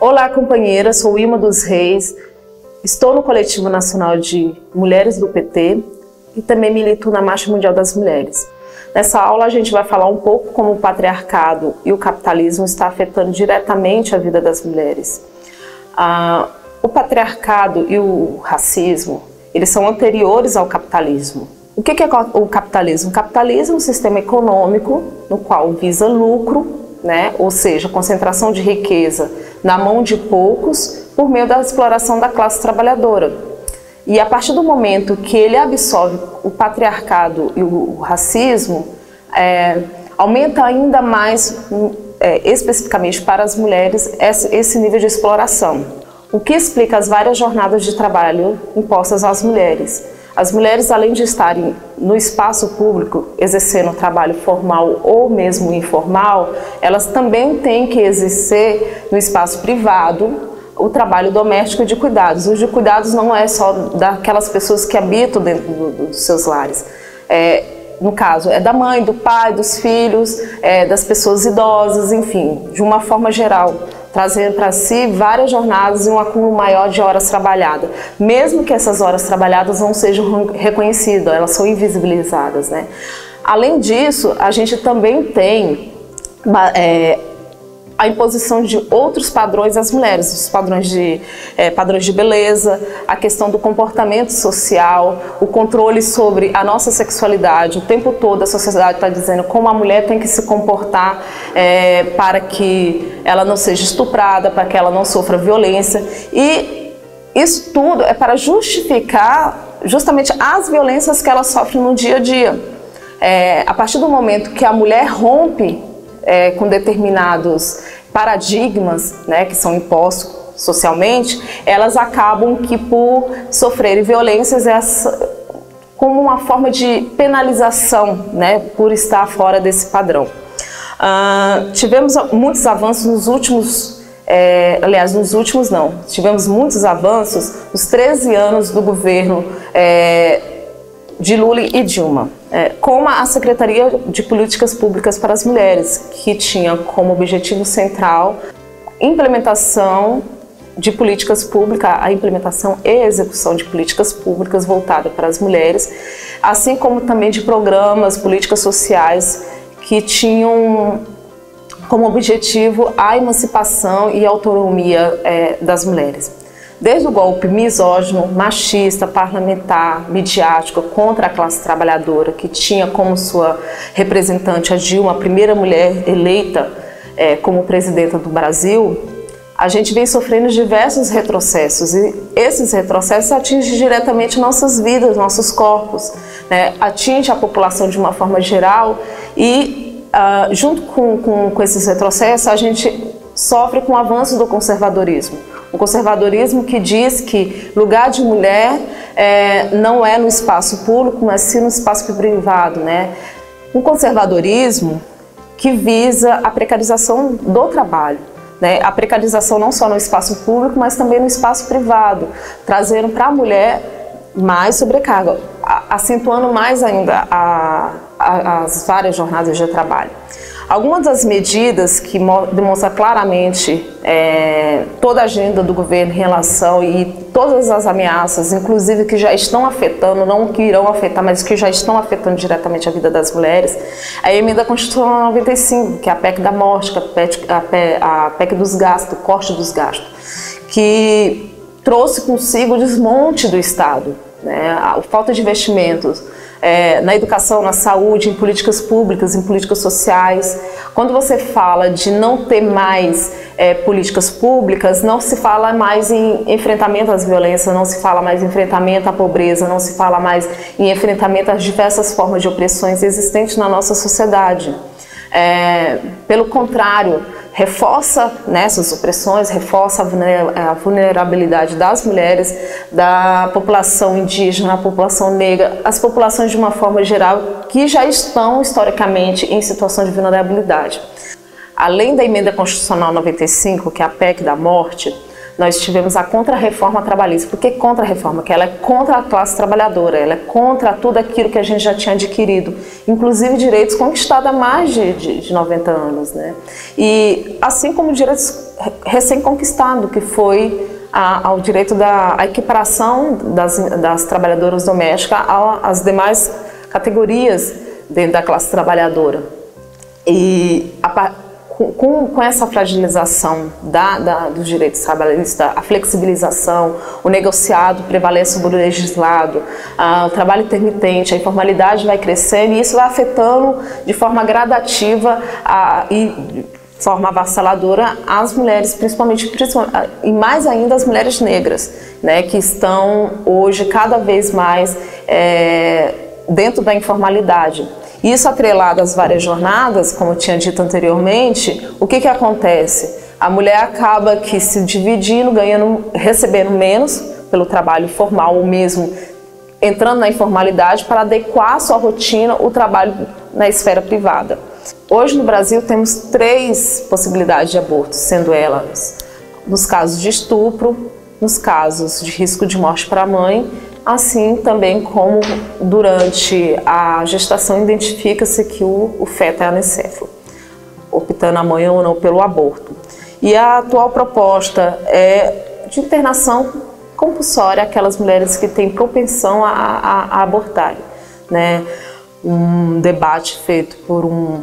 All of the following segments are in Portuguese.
Olá, companheira, sou Wilma dos Reis, estou no Coletivo Nacional de Mulheres do PT e também milito na Marcha Mundial das Mulheres. Nessa aula a gente vai falar um pouco como o patriarcado e o capitalismo está afetando diretamente a vida das mulheres. O patriarcado e o racismo, eles são anteriores ao capitalismo. O que é o capitalismo? O capitalismo é um sistema econômico no qual visa lucro, né? Ou seja, concentração de riqueza na mão de poucos por meio da exploração da classe trabalhadora. E a partir do momento que ele absorve o patriarcado e o racismo, aumenta ainda mais, especificamente para as mulheres, esse nível de exploração. O que explica as várias jornadas de trabalho impostas às mulheres. As mulheres, além de estarem no espaço público, exercendo trabalho formal ou mesmo informal, elas também têm que exercer no espaço privado o trabalho doméstico de cuidados. Os de cuidados não é só daquelas pessoas que habitam dentro dos seus lares. No caso, é da mãe, do pai, dos filhos, das pessoas idosas, enfim, de uma forma geral, trazendo para si várias jornadas e um acúmulo maior de horas trabalhadas. Mesmo que essas horas trabalhadas não sejam reconhecidas, elas são invisibilizadas, né? Além disso, a gente também tem a imposição de outros padrões às mulheres, os padrões de beleza, a questão do comportamento social, o controle sobre a nossa sexualidade. O tempo todo a sociedade está dizendo como a mulher tem que se comportar para que ela não seja estuprada, para que ela não sofra violência. E isso tudo é para justificar justamente as violências que ela sofre no dia a dia. A partir do momento que a mulher rompe com determinados paradigmas, né, que são impostos socialmente, elas acabam que por sofrerem violências como uma forma de penalização, né, por estar fora desse padrão. Tivemos muitos avanços nos últimos, tivemos muitos avanços nos 13 anos do governo de Lula e Dilma, como a Secretaria de Políticas Públicas para as Mulheres, que tinha como objetivo central implementação de políticas públicas, a implementação e execução de políticas públicas voltadas para as mulheres, assim como também de programas, políticas sociais que tinham como objetivo a emancipação e autonomia das mulheres. Desde o golpe misógino, machista, parlamentar, midiático contra a classe trabalhadora, que tinha como sua representante a Dilma, a primeira mulher eleita como presidenta do Brasil, a gente vem sofrendo diversos retrocessos e esses retrocessos atingem diretamente nossas vidas, nossos corpos, né? Atinge a população de uma forma geral e junto com esses retrocessos a gente sofre com o avanço do conservadorismo. Um conservadorismo que diz que lugar de mulher não é no espaço público, mas sim no espaço privado, né? Um conservadorismo que visa a precarização do trabalho, né? A precarização não só no espaço público, mas também no espaço privado, trazendo para a mulher mais sobrecarga, acentuando mais ainda as várias jornadas de trabalho. Algumas das medidas que demonstram claramente toda a agenda do governo em relação e todas as ameaças, inclusive que já estão afetando, não que irão afetar, mas que já estão afetando diretamente a vida das mulheres, a emenda constitucional 95, que é a PEC da morte, a PEC dos gastos, o corte dos gastos, que trouxe consigo o desmonte do Estado, né, a falta de investimentos, na educação, na saúde, em políticas públicas, em políticas sociais. Quando você fala de não ter mais políticas públicas, não se fala mais em enfrentamento às violências, não se fala mais em enfrentamento à pobreza, não se fala mais em enfrentamento às diversas formas de opressões existentes na nossa sociedade. Pelo contrário, reforça essas opressões, reforça a vulnerabilidade das mulheres, da população indígena, da população negra, as populações de uma forma geral que já estão historicamente em situação de vulnerabilidade. Além da emenda constitucional 95, que é a PEC da morte, nós tivemos a contra-reforma trabalhista. Por que contra-reforma? Porque ela é contra a classe trabalhadora, ela é contra tudo aquilo que a gente já tinha adquirido, inclusive direitos conquistados há mais de 90 anos, né? E assim como direitos recém-conquistados, que foi ao direito da equiparação das trabalhadoras domésticas às demais categorias dentro da classe trabalhadora. E com essa fragilização dos direitos trabalhistas, a flexibilização, o negociado prevalece sobre o legislado, o trabalho intermitente, a informalidade vai crescendo e isso vai afetando de forma gradativa e de forma avassaladora as mulheres, principalmente e mais ainda as mulheres negras, né, que estão hoje cada vez mais dentro da informalidade. Isso atrelado às várias jornadas, como eu tinha dito anteriormente, o que acontece? A mulher acaba que se dividindo, recebendo menos pelo trabalho formal ou mesmo entrando na informalidade para adequar a sua rotina o trabalho na esfera privada. Hoje no Brasil temos 3 possibilidades de aborto, sendo elas nos casos de estupro, nos casos de risco de morte para a mãe, assim também como durante a gestação identifica-se que o feto é anencefalo, optando a mãe ou não pelo aborto. E a atual proposta é de internação compulsória aquelas mulheres que têm propensão a abortarem, né? Um debate feito por um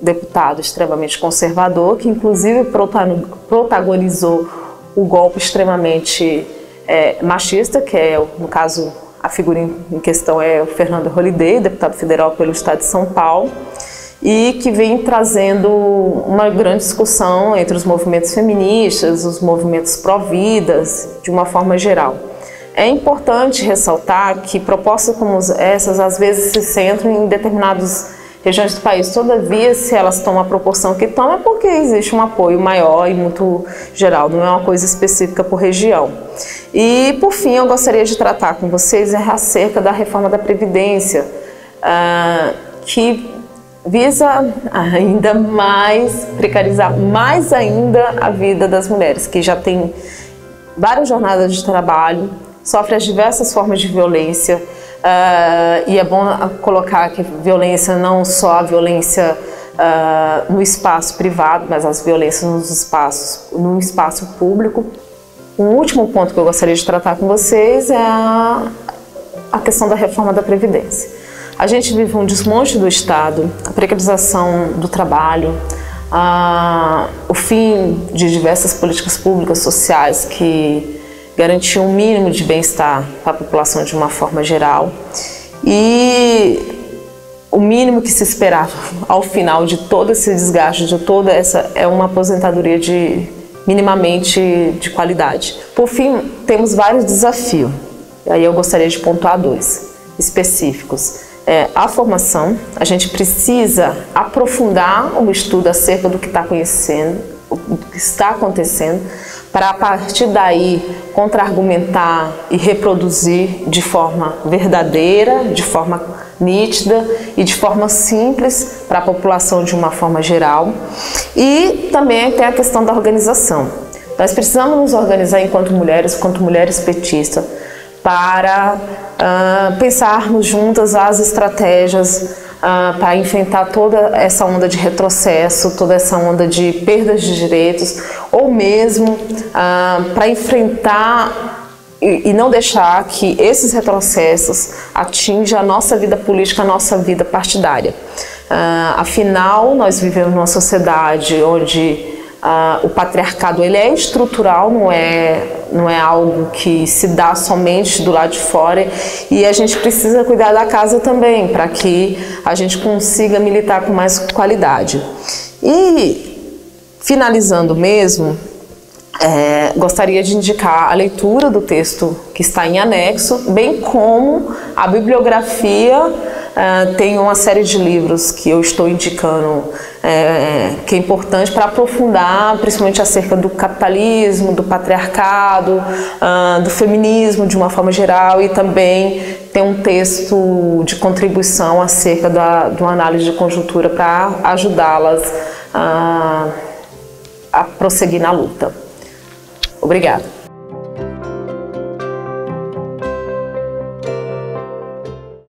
deputado extremamente conservador, que inclusive protagonizou o golpe extremamente machista, que é, no caso, a figura em questão é o Fernando Holliday, deputado federal pelo estado de São Paulo, e que vem trazendo uma grande discussão entre os movimentos feministas, os movimentos pró-vidas, de uma forma geral. É importante ressaltar que propostas como essas às vezes se centram em determinadas regiões do país. Todavia, se elas tomam a proporção que tomam, é porque existe um apoio maior e muito geral, não é uma coisa específica por região. E, por fim, eu gostaria de tratar com vocês acerca da reforma da Previdência, que visa ainda mais precarizar mais ainda a vida das mulheres, que já têm várias jornadas de trabalho, sofrem as diversas formas de violência, e é bom colocar que violência não só a violência no espaço privado, mas as violências no espaço público. O último ponto que eu gostaria de tratar com vocês é a questão da reforma da Previdência. A gente vive um desmonte do Estado, a precarização do trabalho, o fim de diversas políticas públicas sociais que garantiam um mínimo de bem-estar para a população de uma forma geral. E o mínimo que se esperava ao final de todo esse desgaste, de toda essa, é uma aposentadoria minimamente de qualidade. Por fim, temos vários desafios. E aí eu gostaria de pontuar 2 específicos. A formação, a gente precisa aprofundar o estudo acerca do que está conhecendo, o que está acontecendo, para a partir daí contra-argumentar e reproduzir de forma verdadeira, de forma nítida e de forma simples para a população de uma forma geral. E também tem a questão da organização. Nós precisamos nos organizar enquanto mulheres petistas, para pensarmos juntas as estratégias para enfrentar toda essa onda de retrocesso, toda essa onda de perdas de direitos, ou mesmo para enfrentar e não deixar que esses retrocessos atinjam a nossa vida política, a nossa vida partidária. Afinal, nós vivemos numa sociedade onde o patriarcado ele é estrutural, não é algo que se dá somente do lado de fora, e a gente precisa cuidar da casa também, para que a gente consiga militar com mais qualidade. E, finalizando mesmo, gostaria de indicar a leitura do texto que está em anexo, bem como a bibliografia. Tem uma série de livros que eu estou indicando que é importante para aprofundar, principalmente acerca do capitalismo, do patriarcado, do feminismo de uma forma geral, e também tem um texto de contribuição acerca de uma análise de conjuntura para ajudá-las a prosseguir na luta. Obrigada.